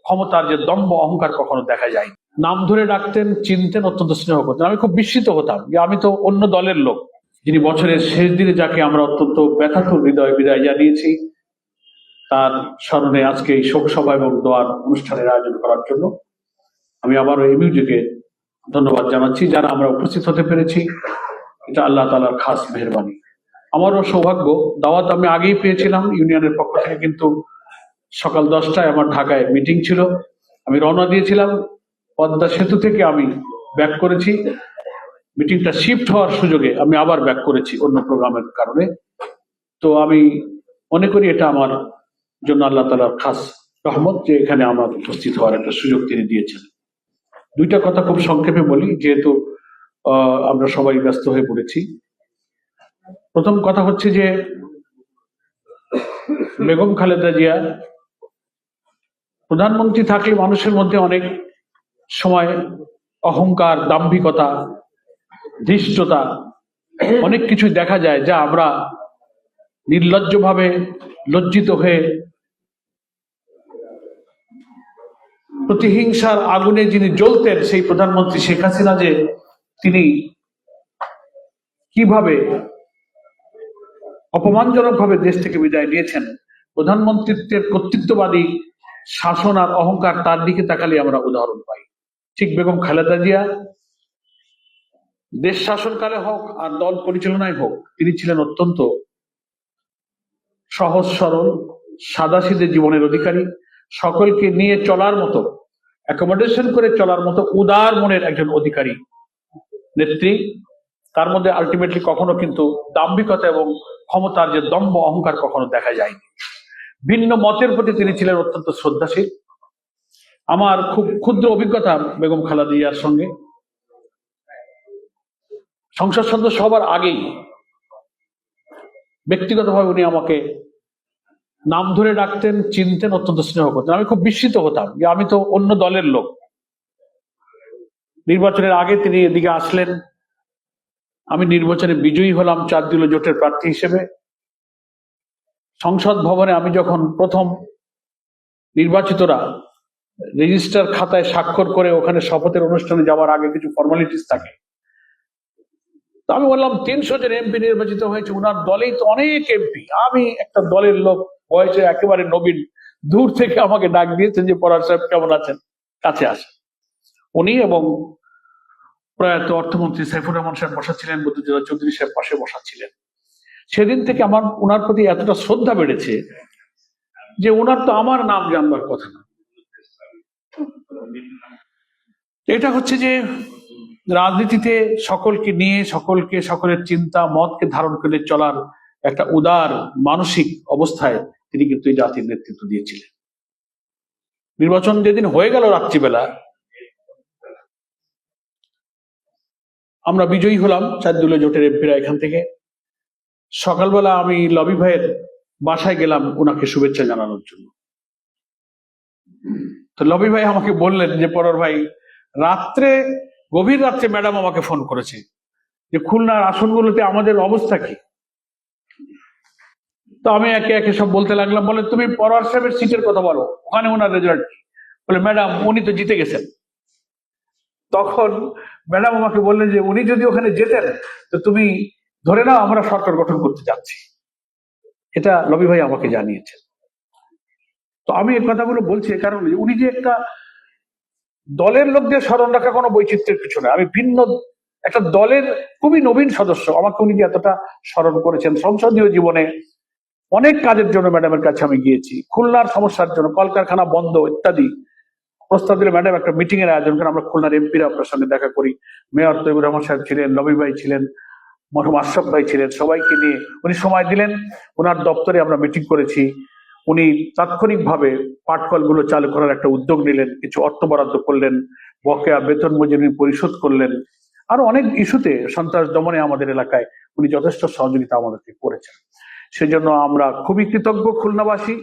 ক্ষমতার যে দম্ভ অহংকার কখনো দেখা যায়। নাম ধরে ডাকতেন, চিনতেন, অত্যন্ত স্নেহ করতেন। আমি খুব বিস্মিত হতাম যে আমি তো অন্য দলের লোক, যিনি বছরের শেষ দিনে যাকে আমরা অত্যন্ত ব্যথাতুর হৃদয় বিদায় জানিয়েছি, তার স্মরণে আজকে এই শোক সভা এবং দোয়ার অনুষ্ঠানের আয়োজন করার জন্য আমি আবারও এই মিউজিকে ধন্যবাদ জানাচ্ছি। যারা আমরা উপস্থিত হতে পেরেছি, এটা আল্লাহ তাআলার খাস মেহেরবানি। আমারও সৌভাগ্য, দাওয়াত আমি আগেই পেয়েছিলাম ইউনিয়নের পক্ষ থেকে, কিন্তু সকাল 10টায় আমার ঢাকায় মিটিং ছিল, আমি রওনা দিয়েছিলাম। পদ্মা সেতু থেকে আমি ব্যাক করেছি, মিটিংটা শিফট হওয়ার সুযোগে আমি আবার ব্যাক করেছি অন্য প্রোগ্রামের কারণে। তো আমি মনে করি এটা আমার জন্য আল্লাহ তাআলার খাস রহমত যে এখানে আমার উপস্থিত হওয়ার একটা সুযোগ তিনি দিয়েছেন। দুইটা কথা খুব সংক্ষেপে বলি, যেহেতু আমরা সবাই ব্যস্ত হয়ে পড়েছি। প্রথম কথা হচ্ছে যে বেগম খালেদা জিয়া প্রধানমন্ত্রী থাকলে মানুষের মধ্যে অনেক সময় অহংকার, দাম্ভিকতা, ধৃষ্টতা অনেক কিছু দেখা যায়, যা আমরা নির্লজ্জভাবে লজ্জিত হয়ে প্রতিহিংসার আগুনে যিনি জ্বলতেন সেই প্রধানমন্ত্রী শেখ হাসিনা, যে তিনি কিভাবে অপমানজনক ভাবে দেশ থেকে বিদায় নিয়েছেন। প্রধানমন্ত্রীত্বের কর্তৃত্ববাদী শাসন আর অহংকার, তার দিকে তাকালে আমরা উদাহরণ পাই। ঠিক বেগম খালেদা জিয়া দেশ শাসনকালে হোক আর দল পরিচালনায় হোক, তিনি ছিলেন অত্যন্ত সহজ সরল, সাদাসিধে জীবনের অধিকারী, সকলকে নিয়ে চলার মতো, অ্যাকোমোডেশন করে চলার মতো উদার মনের একজন অধিকারী নেত্রী। তার মধ্যে আলটিমেটলি কখনো কিন্তু দাম্ভিকতা এবং ক্ষমতার যে দম্ভ অহংকার কখনো দেখা যায়নি। ভিন্ন মতের প্রতি তিনি ছিলেন অত্যন্ত শ্রদ্ধাশীল। আমার খুব ক্ষুদ্র অভিজ্ঞতা বেগম খালেদা জিয়ার সঙ্গে। সংসদ সদস্য হবার আগেই ব্যক্তিগতভাবে উনি আমাকে নাম ধরে ডাকতেন, চিনতেন, অত্যন্ত স্নেহ করতেন। আমি খুব বিস্মিত হতাম যে আমি তো অন্য দলের লোক। নির্বাচনের আগে তিনি এদিকে আসলেন, আমি নির্বাচনে বিজয়ী হলাম 4 দলীয় জোটের প্রার্থী হিসেবে। সংসদ ভবনে আমি যখন প্রথম নির্বাচিতরা রেজিস্টার খাতায় স্বাক্ষর করে ওখানে শপথের অনুষ্ঠানে যাওয়ার আগে কিছু ফর্মালিটিস থাকে, তো আমি বললাম 300 জন এমপি নির্বাচিত হয়েছে, উনার দলেই তো অনেক এমপি, আমি একটা দলের লোক, বয়সে একেবারে নবীন। দূর থেকে আমাকে ডাক দিয়েছেন যে পরার সাহেব কেমন আছেন, কাছে আসেন। উনি এবং প্রয়াত অর্থমন্ত্রী সাইফুর রহমান সাহেব বসা ছিলেন, বদরুদ্দোজা চৌধুরী সাহেব পাশে বসা ছিলেন। সেদিন থেকে আমার ওনার প্রতি এতটা শ্রদ্ধা বেড়েছে যে ওনার তো আমার নাম জানবার কথা না। এটা হচ্ছে যে রাজনীতিতে সকলকে নিয়ে, সকলের চিন্তা মতকে ধারণ করে চলার একটা উদার মানসিক অবস্থায় তিনি কিন্তু এই জাতির নেতৃত্ব দিয়েছিলেন। নির্বাচন যেদিন হয়ে গেল রাত্রিবেলা, আমরা বিজয়ী হলাম 4 দলীয় জোটের এমপিরা এখান থেকে। সকালবেলা আমি লবি ভাইয়ের বাসায় গেলাম ওনাকে শুভেচ্ছা জানানোর জন্য। তো লবি ভাই আমাকে বললেন যে পরার ভাই, গভীর রাত্রে ম্যাডাম আমাকে ফোন করেছে যে খুলনার আসনগুলোতে আমাদের অবস্থা কি। তো আমি একে একে সব বলতে লাগলাম। বলে তুমি পরার সাহেবের সিটের কথা বলো, ওখানে ওনার রেজাল্ট কি? বলে ম্যাডাম উনি তো জিতে গেছেন। তখন ম্যাডাম আমাকে বললেন যে উনি যদি ওখানে যেতেন তো তুমি ধরে নাও আমরা সরকার গঠন করতে যাচ্ছি। এটা লবি ভাই আমাকে জানিয়েছেন। তো আমি এই কথাগুলো বলছি কারণ উনি যে একটা দলের লোকদের স্মরণ রাখা কোনো বৈচিত্র্যের পিছনে, আমি ভিন্ন একটা দলের খুবই নবীন সদস্য, আমাকে উনি যে এতটা স্মরণ করেছেন। সংসদীয় জীবনে অনেক কাজের জন্য ম্যাডামের কাছে আমি গিয়েছি, খুলনার সমস্যার জন্য, কলকারখানা বন্ধ ইত্যাদি প্রস্তাব দিলে ম্যাডাম একটা মিটিং এর আয়োজন করেন। আমরা খুলনার এমপিরা আপনার সঙ্গে দেখা করি, মেয়র তৈবুর রহমান সাহেব ছিলেন, লবি ভাই ছিলেন, মরহুম আশরাফ ভাই ছিলেন, সবাইকে নিয়ে উনি সময় দিলেন। ওনার দপ্তরে আমরা মিটিং করেছি। উনি তাৎক্ষণিকভাবে পাটকলগুলো চালু করার একটা উদ্যোগ নিলেন, কিছু অর্থ বরাদ্দ করলেন, বকেয়া বেতন মজুরি পরিশোধ করলেন। আরো অনেক ইস্যুতে, সন্ত্রাস দমনে আমাদের এলাকায় উনি যথেষ্ট সহযোগিতা আমাদেরকে করেছেন। সেজন্য আমরা খুবই কৃতজ্ঞ খুলনাবাসী।